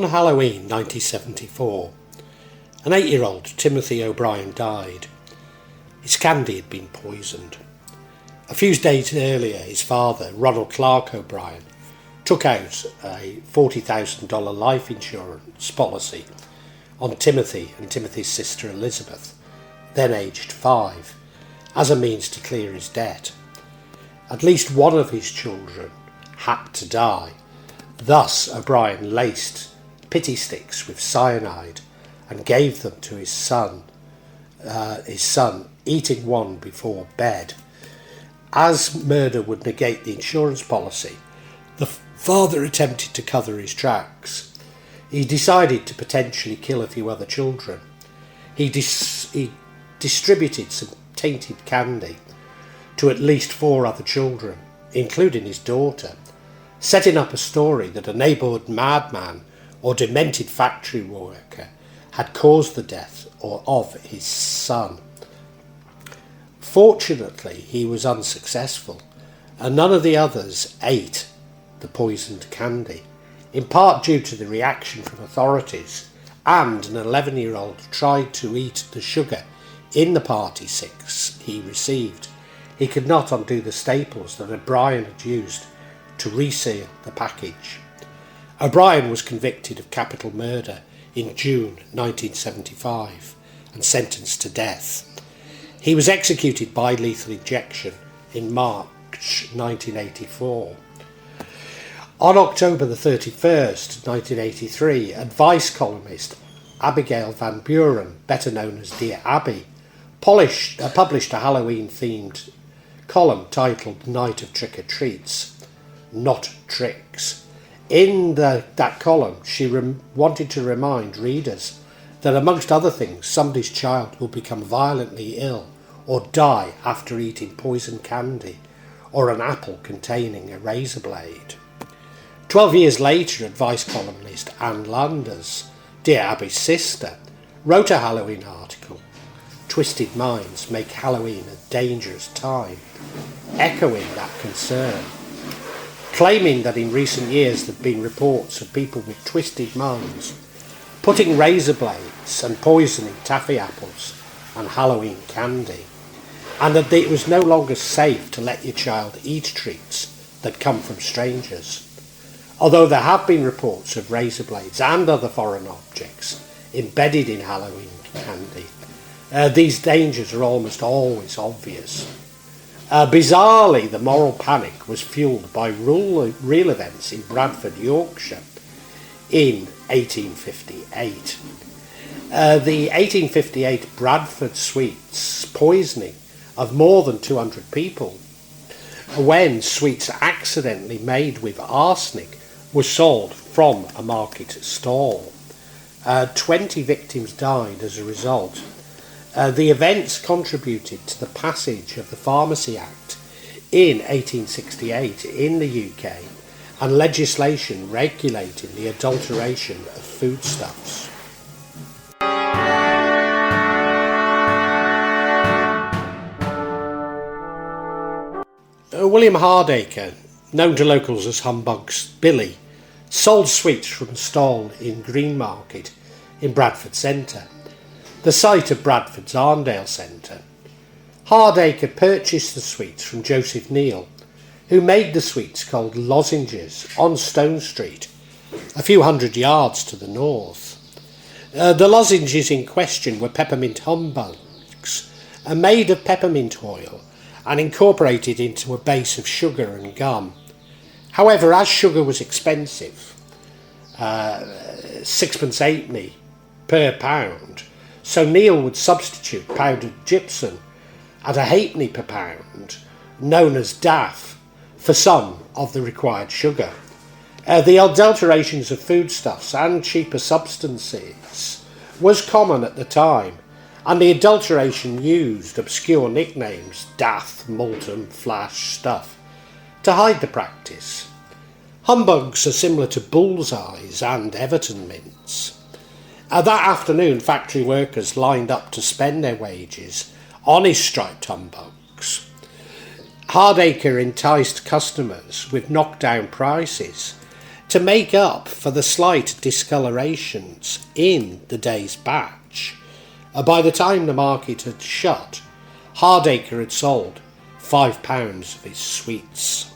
On Halloween 1974, an 8-year-old Timothy O'Bryan died. His candy had been poisoned. A few days earlier, his father, Ronald Clark O'Bryan, took out a $40,000 life insurance policy on Timothy and Timothy's sister Elizabeth, then aged 5, as a means to clear his debt. At least one of his children had to die. Thus, O'Bryan laced Pixy Stix with cyanide and gave them to his son, eating one before bed. As murder would negate the insurance policy, the father attempted to cover his tracks. He decided to potentially kill a few other children. He distributed some tainted candy to at least 4 other children, including his daughter, setting up a story that a neighbourhood madman or demented factory worker had caused the death of his son. Fortunately, he was unsuccessful, and none of the others ate the poisoned candy, in part due to the reaction from authorities, and an 11-year-old tried to eat the sugar in the party six he received. He could not undo the staples that O'Bryan had used to reseal the package. O'Bryan was convicted of capital murder in June 1975 and sentenced to death. He was executed by lethal injection in March 1984. On October the 31st, 1983, advice columnist Abigail Van Buren, better known as Dear Abby, published a Halloween-themed column titled Night of Trick-or-Treats, Not Tricks. In that column, she wanted to remind readers that, amongst other things, somebody's child will become violently ill or die after eating poison candy or an apple containing a razor blade. 12 years later, advice columnist Ann Landers, Dear Abby's sister, wrote a Halloween article, Twisted Minds Make Halloween a Dangerous Time, echoing that concern, claiming that in recent years there have been reports of people with twisted minds putting razor blades and poisoning taffy apples and Halloween candy, and that it was no longer safe to let your child eat treats that come from strangers. Although there have been reports of razor blades and other foreign objects embedded in Halloween candy, these dangers are almost always obvious. Bizarrely, the moral panic was fueled by real events in Bradford, Yorkshire in 1858. The 1858 Bradford sweets poisoning of more than 200 people, when sweets accidentally made with arsenic were sold from a market stall. 20 victims died as a result. The events contributed to the passage of the Pharmacy Act in 1868 in the UK and legislation regulating the adulteration of foodstuffs. William Hardacre, known to locals as Humbug's Billy, sold sweets from a stall in Green Market in Bradford Centre, the site of Bradford's Arndale Centre. Hardacre purchased the sweets from Joseph Neal, who made the sweets called lozenges on Stone Street, a few hundred yards to the north. The lozenges in question were peppermint humbugs, made of peppermint oil and incorporated into a base of sugar and gum. However, as sugar was expensive, 6pence halfpenny per pound, so Neal would substitute powdered gypsum at a halfpenny per pound, known as daff, for some of the required sugar. The adulterations of foodstuffs and cheaper substances was common at the time, and the adulteration used obscure nicknames, daff, molten, flash, stuff, to hide the practice. Humbugs are similar to bullseyes and Everton mints. That afternoon, factory workers lined up to spend their wages on his striped humbugs. Hardacre enticed customers with knockdown prices to make up for the slight discolorations in the day's batch. By the time the market had shut, Hardacre had sold £5 of his sweets.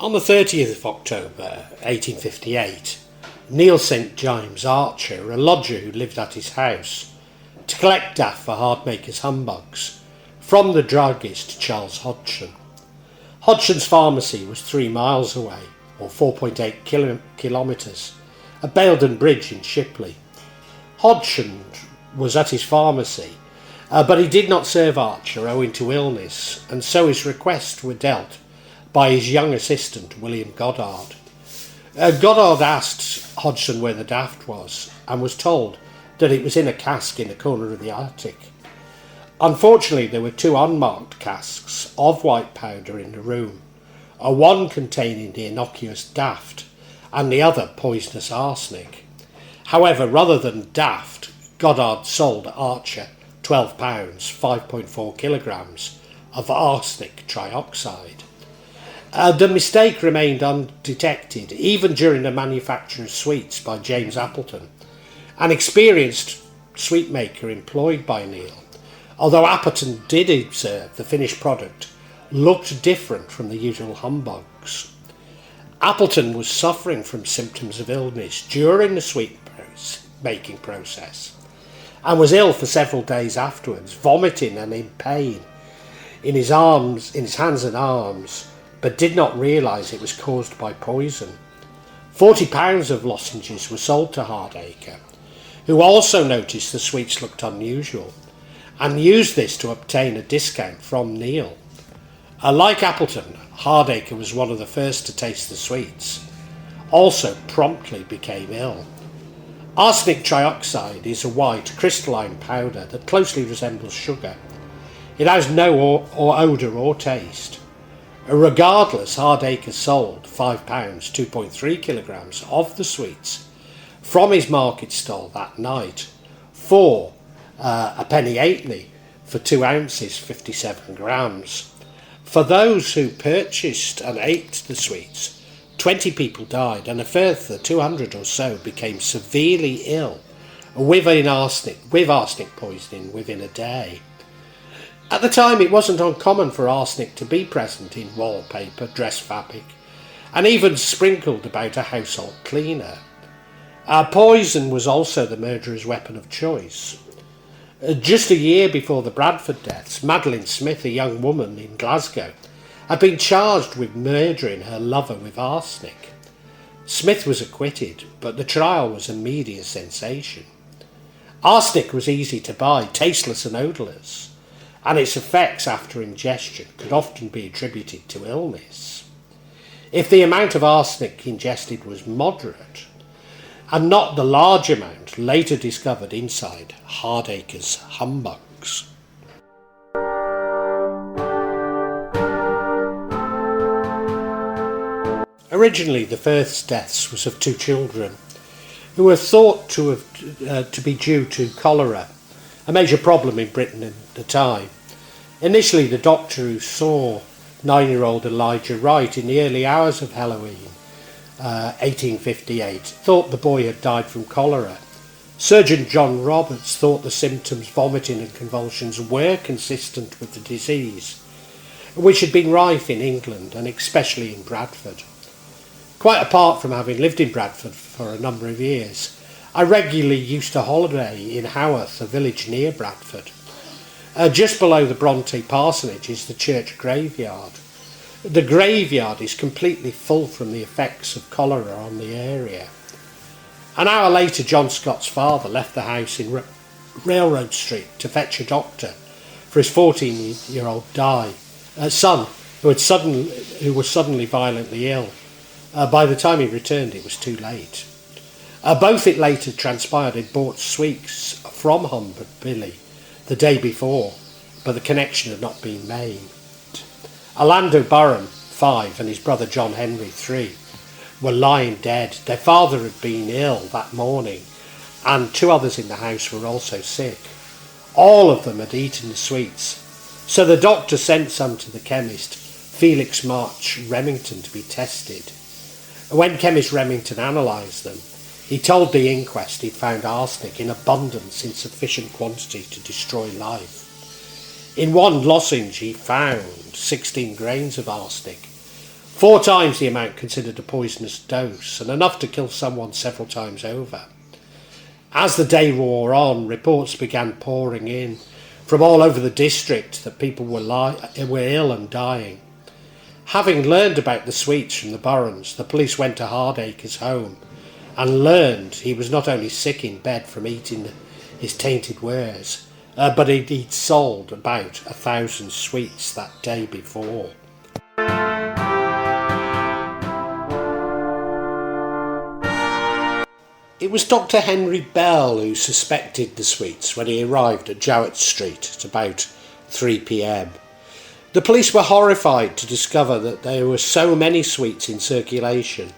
On the 30th of October 1858, Neil St James Archer, a lodger who lived at his house, to collect daff for Hardmaker's humbugs from the druggist Charles Hodgson. Hodgson's pharmacy was 3 miles away, or 4.8 kilometres, at Baildon Bridge in Shipley. Hodgson was at his pharmacy, but he did not serve Archer owing to illness, and so his requests were dealt by his young assistant, William Goddard. Goddard asked Hodgson where the daft was, and was told that it was in a cask in a corner of the attic. Unfortunately, there were 2 unmarked casks of white powder in the room, one containing the innocuous daft, and the other poisonous arsenic. However, rather than daft, Goddard sold Archer £12, 5.4 kilograms of arsenic trioxide. The mistake remained undetected even during the manufacture of sweets by James Appleton, an experienced sweet maker employed by Neil, although Appleton did observe the finished product looked different from the usual humbugs. Appleton was suffering from symptoms of illness during the sweet making process, and was ill for several days afterwards, vomiting and in pain in his hands and arms, but did not realise it was caused by poison. £40 of lozenges were sold to Hardacre, who also noticed the sweets looked unusual, and used this to obtain a discount from Neil. Like Appleton, Hardacre was one of the first to taste the sweets, also promptly became ill. Arsenic trioxide is a white crystalline powder that closely resembles sugar. It has no odour or taste. Regardless, Hardacre sold £5, 2.3 kilograms of the sweets from his market stall that night for a penny halfpenny for 2 ounces, 57 grams. For those who purchased and ate the sweets, 20 people died and a further 200 or so became severely ill with arsenic poisoning within a day. At the time, it wasn't uncommon for arsenic to be present in wallpaper, dress fabric, and even sprinkled about a household cleaner. Poison was also the murderer's weapon of choice. Just a year before the Bradford deaths, Madeline Smith, a young woman in Glasgow, had been charged with murdering her lover with arsenic. Smith was acquitted, but the trial was a media sensation. Arsenic was easy to buy, tasteless and odourless, and its effects after ingestion could often be attributed to illness. If the amount of arsenic ingested was moderate, and not the large amount later discovered inside Hardacre's humbugs. Originally, the first deaths was of 2 children who were thought to be due to cholera, a major problem in Britain at the time. Initially, the doctor who saw 9-year-old Elijah Wright in the early hours of Halloween 1858 thought the boy had died from cholera. Surgeon John Roberts thought the symptoms, vomiting and convulsions, were consistent with the disease, which had been rife in England and especially in Bradford. Quite apart from having lived in Bradford for a number of years, I regularly used to holiday in Haworth, a village near Bradford. Just below the Bronte parsonage is the church graveyard. The graveyard is completely full from the effects of cholera on the area. An hour later, John Scott's father left the house in Railroad Street to fetch a doctor for his 14-year-old son, who was suddenly violently ill. By the time he returned, it was too late. Both, it later transpired, had bought sweets from Humbert Billy the day before, but the connection had not been made. Orlando Burham, 5, and his brother John Henry, 3, were lying dead. Their father had been ill that morning, and 2 others in the house were also sick. All of them had eaten the sweets So the doctor sent some to the chemist, Felix March Remington, to be tested. When chemist Remington analysed them, he told the inquest he'd found arsenic in abundance in sufficient quantity to destroy life. In one lozenge he found 16 grains of arsenic, 4 times the amount considered a poisonous dose, and enough to kill someone several times over. As the day wore on, reports began pouring in from all over the district that people were ill and dying. Having learned about the sweets from the Burrons, the police went to Hardacre's home and learned he was not only sick in bed from eating his tainted wares, but he'd sold about 1,000 sweets that day before. It was Dr. Henry Bell who suspected the sweets when he arrived at Jowett Street at about 3 p.m. The police were horrified to discover that there were so many sweets in circulation.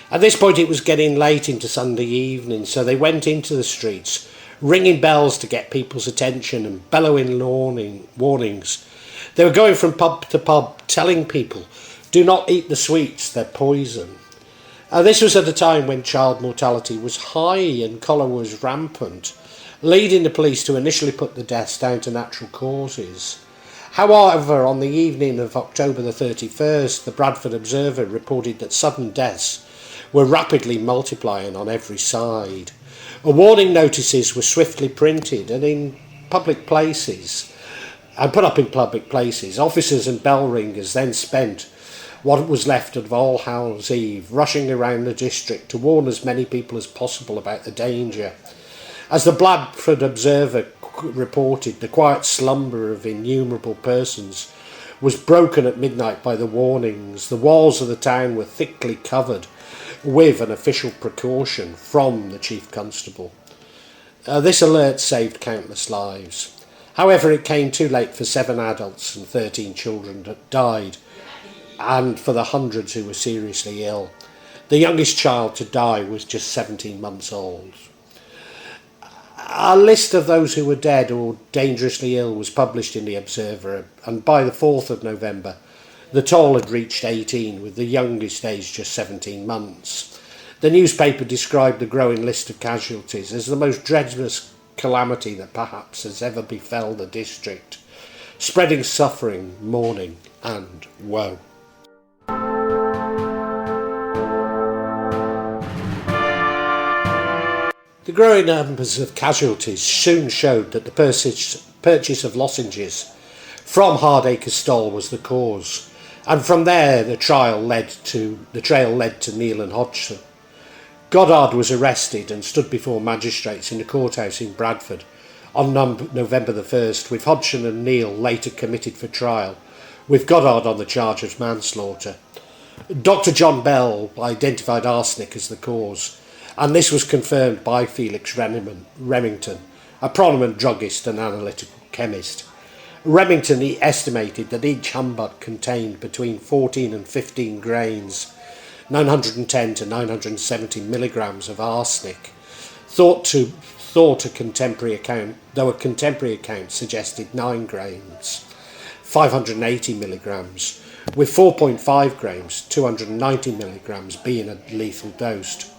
At this point it was getting late into Sunday evening, so they went into the streets, ringing bells to get people's attention and bellowing warnings. They were going from pub to pub telling people, do not eat the sweets, they're poison. This was at a time when child mortality was high and cholera was rampant, leading the police to initially put the deaths down to natural causes. However, on the evening of October the 31st, the Bradford Observer reported that sudden deaths were rapidly multiplying on every side. Warning notices were swiftly printed and put up in public places. Officers and bell ringers then spent what was left of All Hallows Eve rushing around the district to warn as many people as possible about the danger. As the Bradford Observer reported, the quiet slumber of innumerable persons was broken at midnight by the warnings. The walls of the town were thickly covered with an official precaution from the Chief Constable. This alert saved countless lives. However, it came too late for 7 adults and 13 children that died, and for the hundreds who were seriously ill. The youngest child to die was just 17 months old. A list of those who were dead or dangerously ill was published in the Observer, and by the 4th of November, the toll had reached 18, with the youngest age just 17 months. The newspaper described the growing list of casualties as the most dreadless calamity that perhaps has ever befell the district, spreading suffering, mourning, and woe. The growing numbers of casualties soon showed that the purchase of lozenges from Hardacre's stall was the cause, and from there the trail led to Neil and Hodgson. Goddard was arrested and stood before magistrates in the courthouse in Bradford on November the 1st, with Hodgson and Neil later committed for trial, with Goddard on the charge of manslaughter. Dr. John Bell identified arsenic as the cause, and this was confirmed by Felix Remington, a prominent druggist and analytical chemist. Remington estimated that each humbug contained between 14 and 15 grains, 910 to 970 milligrams of arsenic, though a contemporary account suggested 9 grains, 580 milligrams, with 4.5 grams, 290 milligrams being a lethal dose.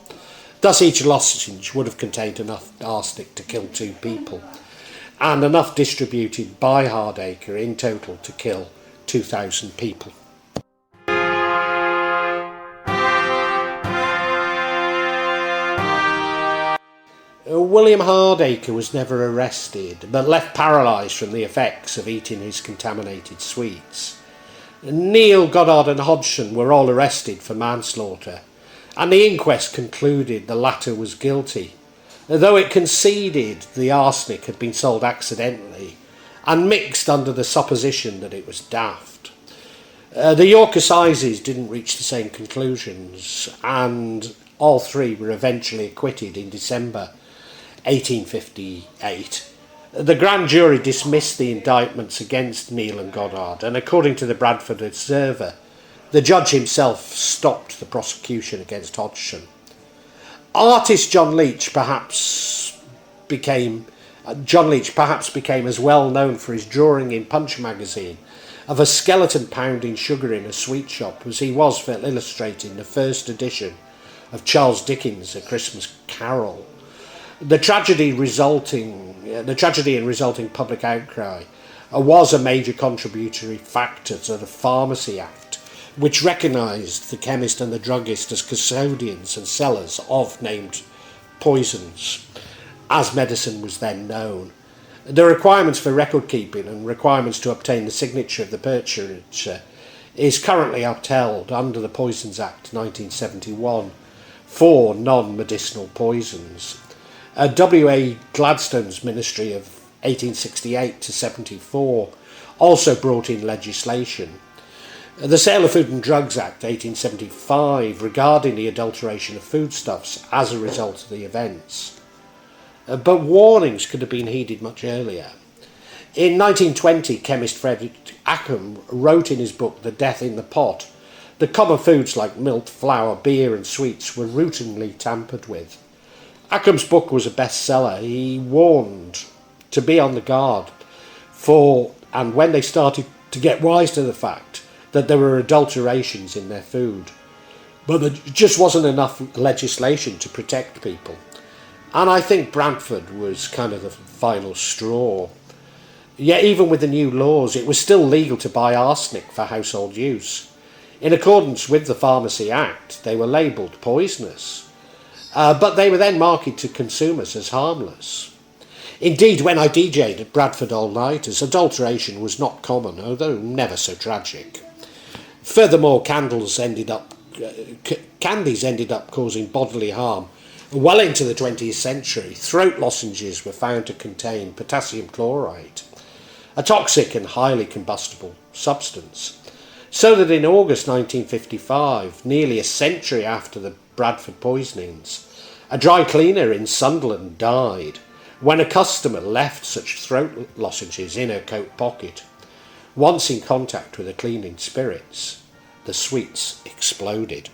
Thus each lozenge would have contained enough arsenic to kill 2 people, and enough distributed by Hardacre in total to kill 2,000 people. William Hardacre was never arrested, but left paralysed from the effects of eating his contaminated sweets. Neil, Goddard and Hodgson were all arrested for manslaughter, and the inquest concluded the latter was guilty, though it conceded the arsenic had been sold accidentally and mixed under the supposition that it was daft. The Yorkshire Assizes didn't reach the same conclusions, and all 3 were eventually acquitted in December 1858. The grand jury dismissed the indictments against Neil and Goddard, and according to the Bradford Observer, the judge himself stopped the prosecution against Hodgson. Artist John Leach perhaps became John Leach perhaps became as well known for his drawing in Punch magazine of a skeleton pounding sugar in a sweet shop as he was for illustrating the first edition of Charles Dickens' A Christmas Carol. The tragedy and resulting public outcry was a major contributory factor to the Pharmacy Act, which recognised the chemist and the druggist as custodians and sellers of named poisons, as medicine was then known. The requirements for record keeping and requirements to obtain the signature of the purchaser is currently upheld under the Poisons Act 1971 for non-medicinal poisons. W.A. Gladstone's Ministry of 1868 to 74 also brought in legislation. The Sale of Food and Drugs Act 1875 regarding the adulteration of foodstuffs as a result of the events. But warnings could have been heeded much earlier. In 1920, chemist Frederick Ackham wrote in his book The Death in the Pot that common foods like milk, flour, beer and sweets were routinely tampered with. Ackham's book was a bestseller. He warned to be on the guard for, and when they started to get wise to the fact that there were adulterations in their food. But there just wasn't enough legislation to protect people. And I think Bradford was kind of the final straw. Yet even with the new laws, it was still legal to buy arsenic for household use. In accordance with the Pharmacy Act, they were labelled poisonous. But they were then marketed to consumers as harmless. Indeed, when I DJ'd at Bradford all-nighters, adulteration was not common, although never so tragic. Furthermore, Candies ended up causing bodily harm. Well into the 20th century, throat lozenges were found to contain potassium chloride, a toxic and highly combustible substance. So that in August 1955, nearly a century after the Bradford poisonings, a dry cleaner in Sunderland died when a customer left such throat lozenges in her coat pocket. Once in contact with the cleaning spirits, the sweets exploded.